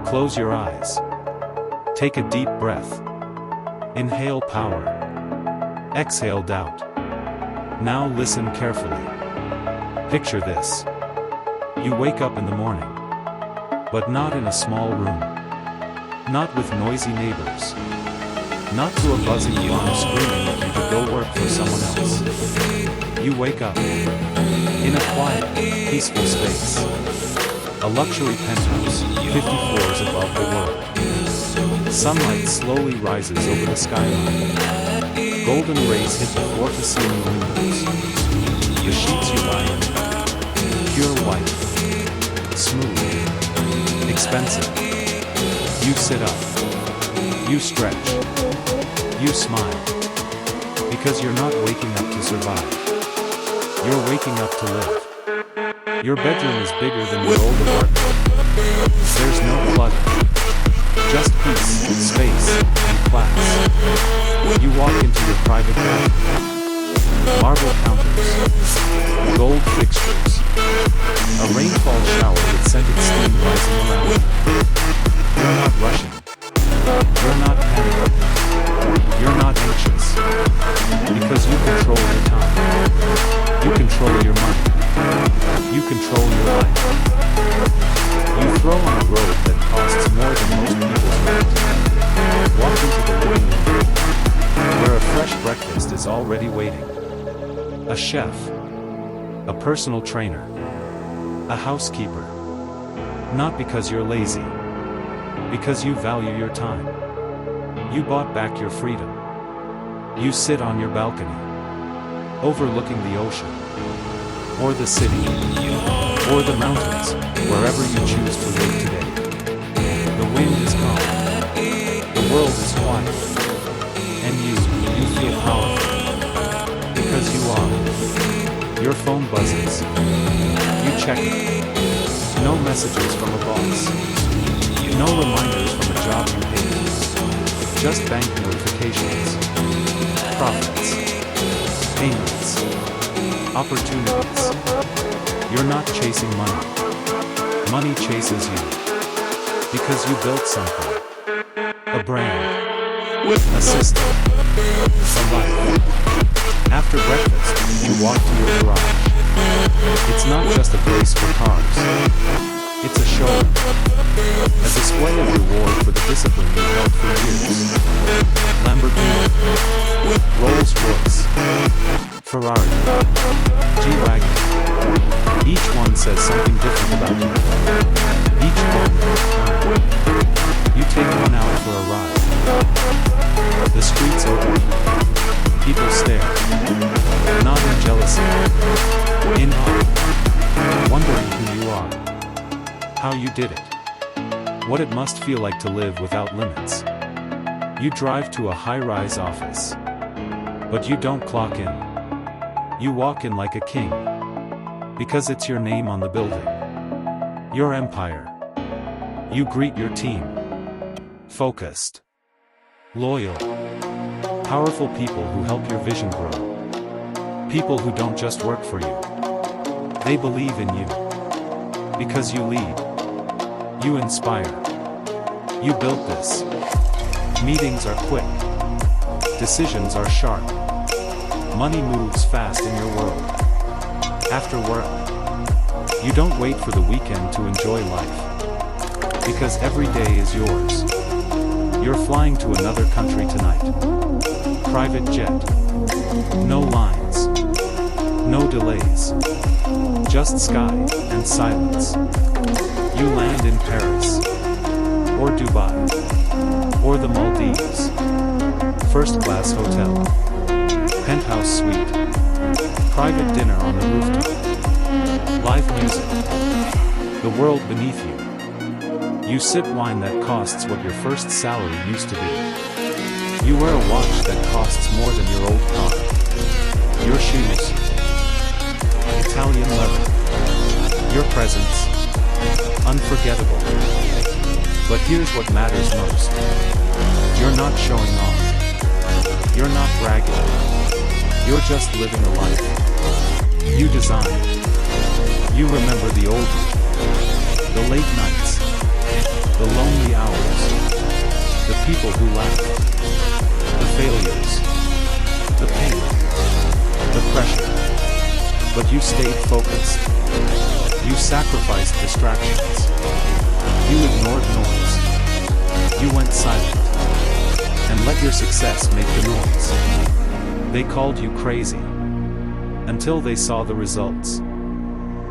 Close your eyes. Take a deep breath. Inhale power. Exhale doubt. Now listen carefully. Picture this. You wake up in the morning. But not in a small room. Not with noisy neighbors. Not to a buzzing alarm screaming that you could go work for someone else. You wake up in a quiet, peaceful space. A luxury penthouse, 50 floors above the world. Sunlight slowly rises over the skyline. Golden rays hit the floor-to-ceiling windows. The sheets you lie in, pure white, smooth, expensive. You sit up. You stretch. You smile. Because you're not waking up to survive. You're waking up to live. Your bedroom is bigger than your old apartment. There's no clutter. Just peace, space, and class. You walk into your private bathroom. Marble counters. Gold fixtures. A rainfall shower with scented steam rising around you. You're not rushing. You're not panicking. You're not anxious. Because you control your time. You control your money. You control your life. You throw on a robe that costs more than most people's rent. Walk into the living room, where a fresh breakfast is already waiting. A chef. A personal trainer. A housekeeper. Not because you're lazy. Because you value your time. You bought back your freedom. You sit on your balcony, overlooking the ocean, or the city, or the mountains, wherever you choose to live today. The wind is calm. The world is quiet. And you feel powerful. Because you are. Your phone buzzes. You check it. No messages from a boss. No reminders from a job you hate. Just bank notifications. Profits. Payments. Opportunities. You're not chasing money. Money chases you. Because you built something. A brand. A system. A life. After breakfast, you walk to your garage. It's not just a place for cars. It's a showroom. A display of reward for the discipline you held for years. Lamborghini. Rolls-Royce. Ferrari. G-Wagon. Each one says something different about you. Each one has time. You take one out for a ride. The streets open. People stare. Not in jealousy. In awe. Wondering who you are. How you did it. What it must feel like to live without limits. You drive to a high-rise office. But you don't clock in. You walk in like a king. Because it's your name on the building. Your empire. You greet your team. Focused. Loyal. Powerful people who help your vision grow. People who don't just work for you. They believe in you. Because you lead. You inspire. You built this. Meetings are quick. Decisions are sharp. Money moves fast in your world. After work, you don't wait for the weekend to enjoy life. Because every day is yours. You're flying to another country tonight. Private jet. No lines. No delays. Just sky and silence. You land in Paris. Or Dubai. Or the Maldives. First class hotel. Penthouse suite. Private dinner on the rooftop. Live music. The world beneath you. You sip wine that costs what your first salary used to be. You wear a watch that costs more than your old car. Your shoes. Italian leather. Your presence. Unforgettable. But here's what matters most. You're not showing off. You're not bragging. You're just living a life. You design. You remember the old you. The late nights. The lonely people who laugh, the failures, the pain, the pressure. But you stayed focused. You sacrificed distractions. You ignored noise. You went silent. And let your success make the noise. They called you crazy. Until they saw the results.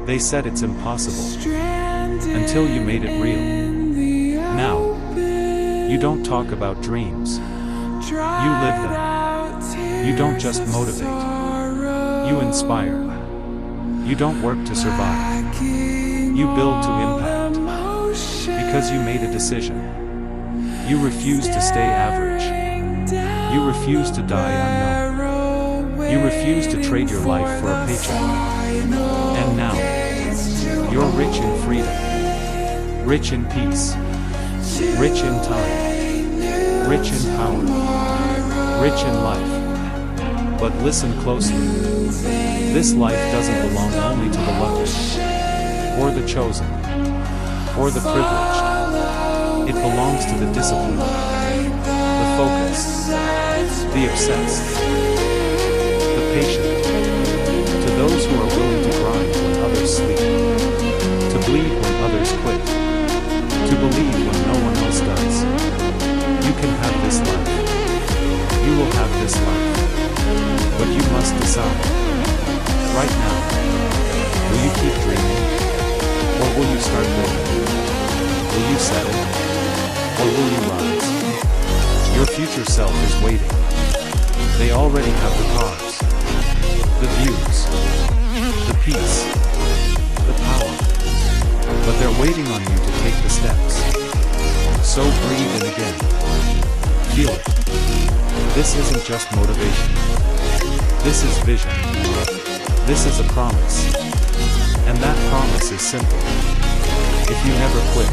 They said it's impossible. Until you made it real. Now, you don't talk about dreams. You live them. You don't just motivate. You inspire. You don't work to survive. You build to impact. Because you made a decision. You refuse to stay average. You refuse to die unknown. You refuse to trade your life for a paycheck. And now, you're rich in freedom. Rich in peace. Rich in time. Rich in power. Rich in life. But listen closely. This life doesn't belong only to the lucky, or the chosen, or the privileged. It belongs to the disciplined, the focused, the obsessed, the patient, to those who are willing to grind when others sleep, to bleed when others quit, to believe when no one else does. You can have this life. You will have this life. But you must decide. Right now, will you keep dreaming? Or will you start building? Will you settle? Or will you rise? Your future self is waiting. They already have the cars, the views, the peace, the power. But they're waiting on you to take the steps. So breathe in again. Feel it. This isn't just motivation. This is vision. This is a promise. And that promise is simple. If you never quit,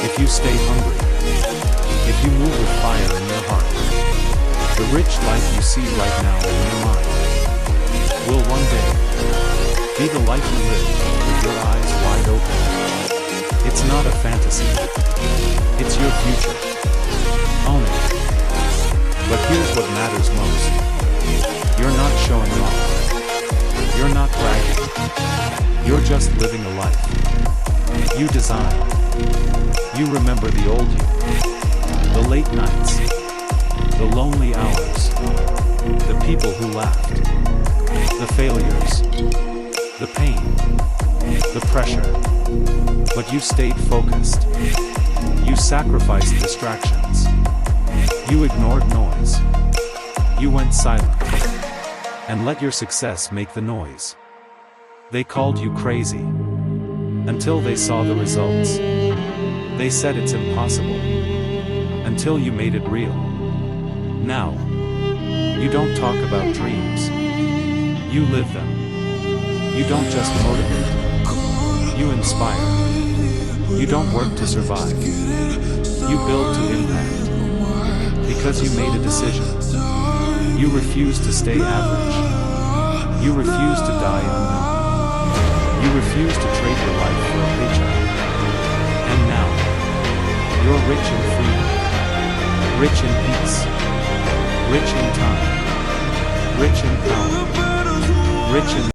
if you stay hungry, if you move with fire in your heart, the rich life you see right now in your mind will one day be the life you live with your eyes wide open. It's not a fantasy. It's your future. Own it. But here's what matters most. You're not showing off. You're not bragging. You're just living a life you designed. You remember the old you. The late nights. The lonely hours. The people who laughed. The failures. The pain. The pressure. But you stayed focused. You sacrificed distractions. You ignored noise. You went silent. And let your success make the noise. They called you crazy. Until they saw the results. They said it's impossible. Until you made it real. Now, you don't talk about dreams. You live them. You don't just motivate. You inspire. You don't work to survive. You build to impact. Because you made a decision. You refuse to stay average. You refuse to die unknown. You refuse to trade your life for a paycheck. And now, you're rich in freedom. Rich in peace. Rich in time. Rich in power. Rich in